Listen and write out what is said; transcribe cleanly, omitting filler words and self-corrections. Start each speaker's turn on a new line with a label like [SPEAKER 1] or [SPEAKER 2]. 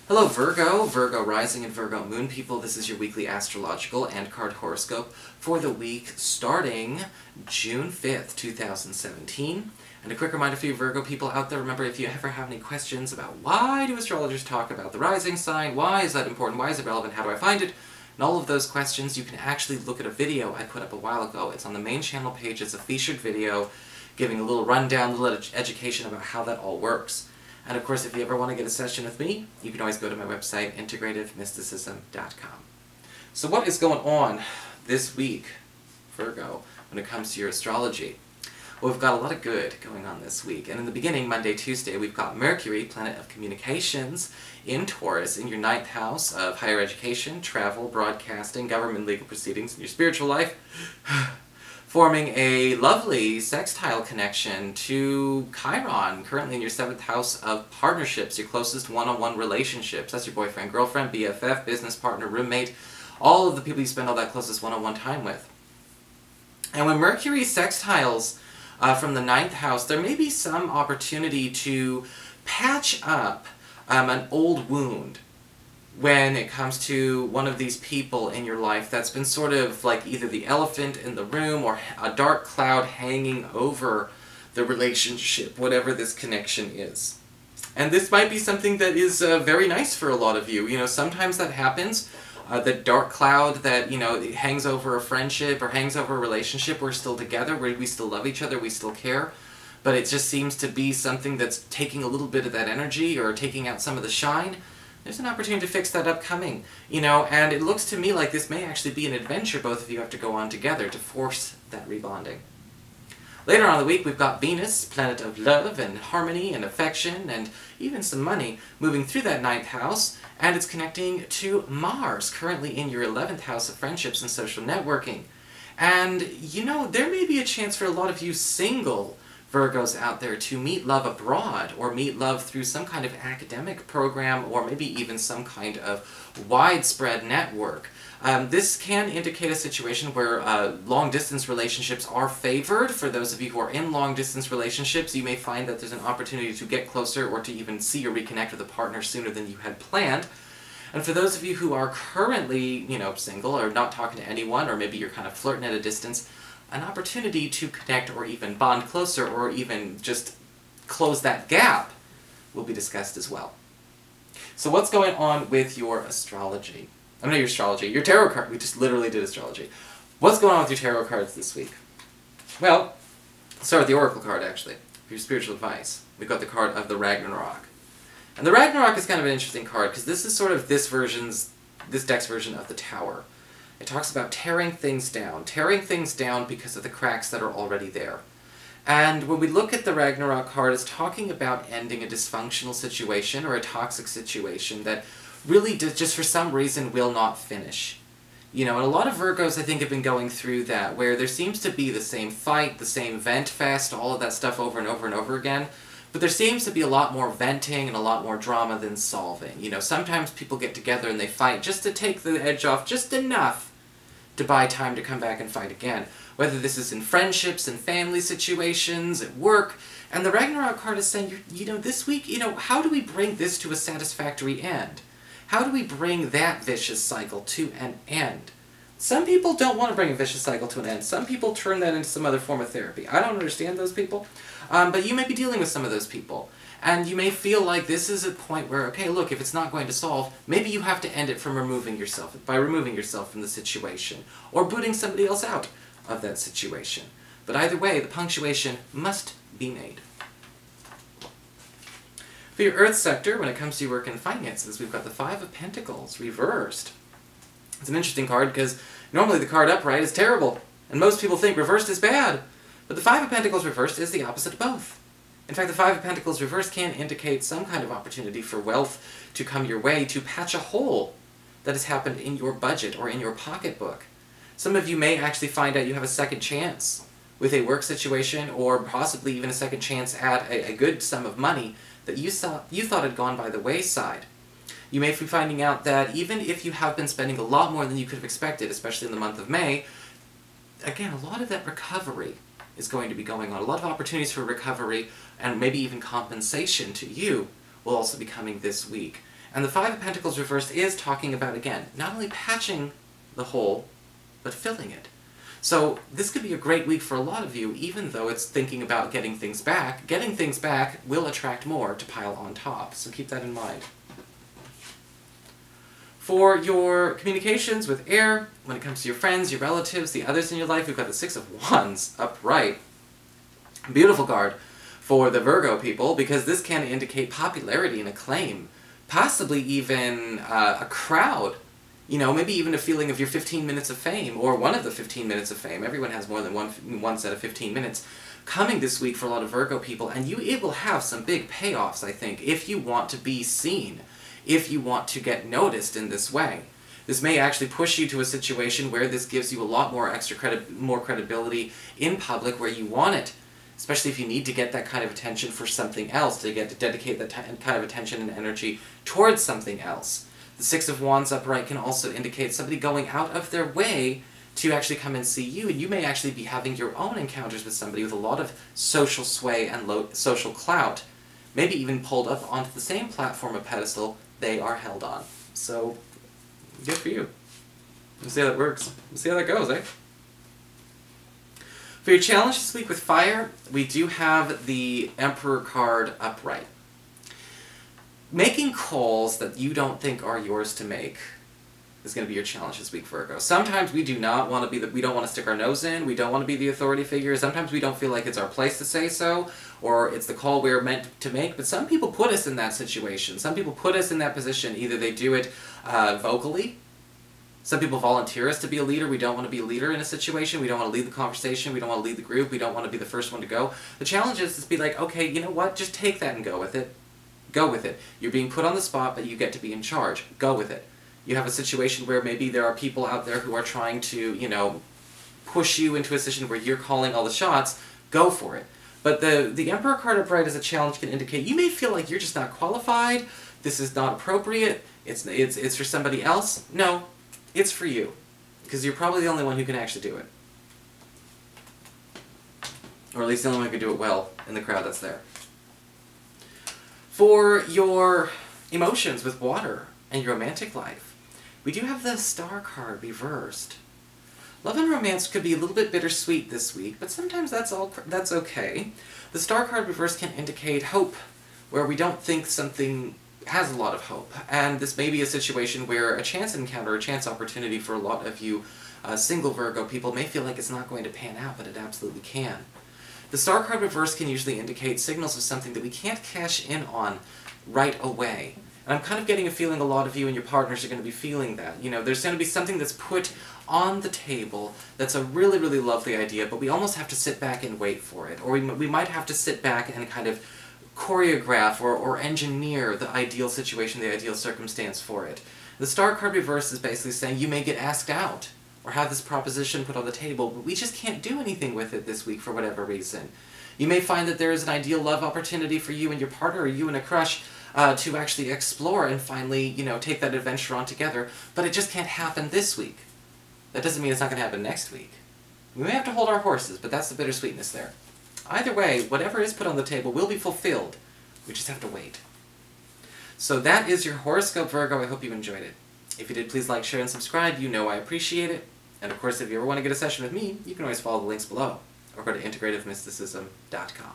[SPEAKER 1] Hello Virgo, Virgo Rising and Virgo Moon people. This is your weekly astrological and card horoscope for the week starting June 5th, 2017. And a quick reminder for you Virgo people out there, remember if you ever have any questions about why do astrologers talk about the rising sign, why is that important, why is it relevant, how do I find it, and all of those questions, you can actually look at a video I put up a while ago. It's on the main channel page. It's a featured video giving a little rundown, a little education about how that all works. And of course, if you ever want to get a session with me, you can always go to my website, integrativemysticism.com. So what is going on this week, Virgo, when it comes to your astrology? Well, we've got a lot of good going on this week. And in the beginning, Monday, Tuesday, we've got Mercury, planet of communications, in Taurus, in your 9th house of higher education, travel, broadcasting, government, legal proceedings, and your spiritual life, forming a lovely sextile connection to Chiron, currently in your 7th house of partnerships, your closest one-on-one relationships. That's your boyfriend, girlfriend, BFF, business partner, roommate, all of the people you spend all that closest one-on-one time with. And when Mercury sextiles from the 9th house, there may be some opportunity to patch up an old wound when it comes to one of these people in your life that's been sort of like either the elephant in the room or a dark cloud hanging over the relationship, whatever this connection is. And this might be something that is very nice for a lot of you. You know, sometimes that happens. That dark cloud that, you know, hangs over a friendship or hangs over a relationship. We're still together, we still love each other, we still care. But it just seems to be something that's taking a little bit of that energy or taking out some of the shine. There's an opportunity to fix that upcoming, you know, and it looks to me like this may actually be an adventure both of you have to go on together to force that rebonding. Later on in the week, we've got Venus, planet of love and harmony and affection and even some money, moving through that 9th house, and it's connecting to Mars, currently in your 11th house of friendships and social networking. And, you know, there may be a chance for a lot of you single Virgos out there to meet love abroad, or meet love through some kind of academic program, or maybe even some kind of widespread network. This can indicate a situation where long-distance relationships are favored. For those of you who are in long-distance relationships, you may find that there's an opportunity to get closer or to even see or reconnect with a partner sooner than you had planned. And for those of you who are currently, you know, single or not talking to anyone, or maybe you're kind of flirting at a distance, an opportunity to connect or even bond closer or even just close that gap will be discussed as well. So what's going on with your astrology? I mean, your astrology, your tarot card. We just literally did astrology. What's going on with your tarot cards this week? Well, let's start with the oracle card, actually, for your spiritual advice. We've got the card of the Ragnarok. And the Ragnarok is kind of an interesting card, because this is sort of this deck's version of the Tower. It talks about tearing things down because of the cracks that are already there. And when we look at the Ragnarok card, it's talking about ending a dysfunctional situation or a toxic situation that really just for some reason will not finish. You know, and a lot of Virgos I think have been going through that, where there seems to be the same fight, the same vent fest, all of that stuff over and over and over again. But there seems to be a lot more venting and a lot more drama than solving. You know, sometimes people get together and they fight just to take the edge off, just enough to buy time to come back and fight again. Whether this is in friendships and family situations, at work. And the Ragnarok card is saying, you know, this week, you know, how do we bring this to a satisfactory end? How do we bring that vicious cycle to an end? Some people don't want to bring a vicious cycle to an end. Some people turn that into some other form of therapy. I don't understand those people, but you may be dealing with some of those people. And you may feel like this is a point where, okay, look, if it's not going to solve, maybe you have to end it from removing yourself from the situation, or booting somebody else out of that situation. But either way, the punctuation must be made. For your Earth sector, when it comes to your work and finances, we've got the Five of Pentacles reversed. It's an interesting card because normally the card upright is terrible, and most people think reversed is bad. But the Five of Pentacles reversed is the opposite of both. In fact, the Five of Pentacles reversed can indicate some kind of opportunity for wealth to come your way to patch a hole that has happened in your budget or in your pocketbook. Some of you may actually find out you have a second chance with a work situation, or possibly even a second chance at a good sum of money that you thought had gone by the wayside. You may be finding out that even if you have been spending a lot more than you could have expected, especially in the month of May, again, a lot of that recovery is going to be going on. A lot of opportunities for recovery and maybe even compensation to you will also be coming this week. And the Five of Pentacles reversed is talking about, again, not only patching the hole, but filling it. So this could be a great week for a lot of you, even though it's thinking about getting things back. Getting things back will attract more to pile on top, so keep that in mind. For your communications with air, when it comes to your friends, your relatives, the others in your life, we've got the Six of Wands upright. Beautiful card for the Virgo people, because this can indicate popularity and acclaim. Possibly even a crowd. You know, maybe even a feeling of your 15 minutes of fame, or one of the 15 minutes of fame. Everyone has more than one set of 15 minutes coming this week for a lot of Virgo people, and it will have some big payoffs, I think, if you want to be seen, if you want to get noticed in this way. This may actually push you to a situation where this gives you a lot more more credibility in public where you want it, especially if you need to get that kind of attention for something else, to dedicate that kind of attention and energy towards something else. The Six of Wands upright can also indicate somebody going out of their way to actually come and see you, and you may actually be having your own encounters with somebody with a lot of social sway and social clout, maybe even pulled up onto the same platform or pedestal they are held on. So, good for you. We'll see how that works. We'll see how that goes, eh? For your challenge this week with fire, we do have the Emperor card upright. Making calls that you don't think are yours to make is going to be your challenge this week, Virgo. Sometimes we do not want to be we don't want to stick our nose in, we don't want to be the authority figure, sometimes we don't feel like it's our place to say so, or it's the call we're meant to make, but some people put us in that situation. Some people put us in that position. Either they do it vocally, some people volunteer us to be a leader. We don't want to be a leader in a situation, we don't want to lead the conversation, we don't want to lead the group, we don't want to be the first one to go. The challenge is to be like, okay, you know what, just take that and go with it. Go with it. You're being put on the spot, but you get to be in charge. Go with it. You have a situation where maybe there are people out there who are trying to, you know, push you into a position where you're calling all the shots. Go for it. But the Emperor card upright as a challenge can indicate you may feel like you're just not qualified, this is not appropriate, it's for somebody else. No, it's for you. Because you're probably the only one who can actually do it. Or at least the only one who can do it well in the crowd that's there. For your emotions with water and your romantic life, we do have the Star card reversed. Love and romance could be a little bit bittersweet this week, but sometimes that's okay. The Star card reversed can indicate hope, where we don't think something has a lot of hope. And this may be a situation where a chance encounter, a chance opportunity for a lot of you single Virgo people may feel like it's not going to pan out, but it absolutely can. The Star card reverse can usually indicate signals of something that we can't cash in on right away. And I'm kind of getting a feeling a lot of you and your partners are going to be feeling that. You know, there's going to be something that's put on the table that's a really, really lovely idea, but we almost have to sit back and wait for it. Or we might have to sit back and kind of choreograph or engineer the ideal situation, the ideal circumstance for it. The Star card reverse is basically saying you may get asked out, or have this proposition put on the table, but we just can't do anything with it this week for whatever reason. You may find that there is an ideal love opportunity for you and your partner, or you and a crush, to actually explore and finally, you know, take that adventure on together, but it just can't happen this week. That doesn't mean it's not going to happen next week. We may have to hold our horses, but that's the bittersweetness there. Either way, whatever is put on the table will be fulfilled. We just have to wait. So that is your horoscope, Virgo. I hope you enjoyed it. If you did, please like, share, and subscribe. You know I appreciate it. And of course, if you ever want to get a session with me, you can always follow the links below, or go to integrativemysticism.com.